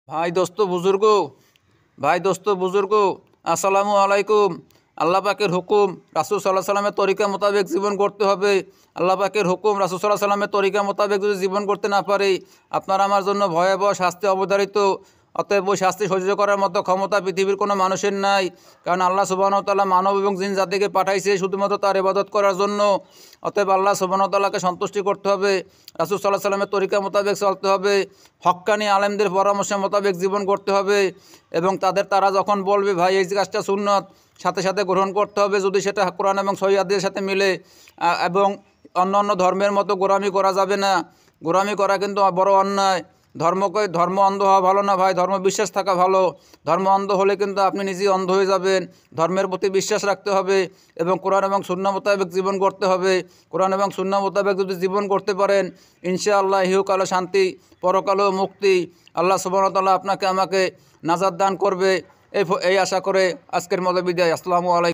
ভাই দোস্ত বুজুর্গ আসসালামু আলাইকুম। আল্লাহ পাকের হুকুম রাসূল সাল্লাল্লাহু আলাইহি সাল্লামের তরিকা মোতাবেক জীবন করতে হবে। আল্লাহ পাকের হুকুম রাসূল সাল্লাল্লাহু আলাইহি সাল্লামের তরিকা মোতাবেক যদি জীবন করতে না পারি, আপনার আমার জন্য ভয়াবহ শাস্তি অবধারিত। অতএব ওই শাস্তি সহ্য করার মতো ক্ষমতা পৃথিবীর কোনো মানুষের নাই। কারণ আল্লাহ সুবহানাহু ওয়া তাআলা মানব এবং জিন জাতিকে পাঠাইছে শুধুমাত্র তার ইবাদত করার জন্য। অতএব আল্লাহ সুবহানাহু ওয়া তাআলাকে সন্তুষ্টি করতে হবে, রাসূল সাল্লাল্লাহু আলাইহি সাল্লামের তরিকা মোতাবেক চলতে হবে, হক্কানি আলেমদের পরামর্শ মোতাবেক জীবন করতে হবে এবং তারা যখন বলবে ভাই এই কাজটা সুন্নত, সাথে সাথে গ্রহণ করতে হবে যদি সেটা কোরআন এবং সহিহ হাদিসের সাথে মিলে। এবং অন্য ধর্মের মতো গোলামি করা যাবে না। গোলামি করা কিন্তু বড় অন্যায়। ধর্ম অন্ধ হওয়া ভালো না ভাই, ধর্ম বিশ্বাস থাকা ভালো। ধর্ম অন্ধ হলে কিন্তু আপনি নিজেই অন্ধ হয়ে যাবেন। ধর্মের প্রতি বিশ্বাস রাখতে হবে এবং কোরআন এবং সুন্নাহ মোতাবেক জীবন করতে হবে। কোরআন এবং সুন্নাহ মোতাবেক যদি জীবন করতে পারেন, ইনশাআল্লাহ ইহকালও শান্তি, পরকালও মুক্তি। আল্লাহ সুবহানাহু ওয়া তাআলা আপনাকে আমাকে নাজাত দান করবে, এই আশা করে আজকের মতো বিদায়। আসসালামু আলাইকুম।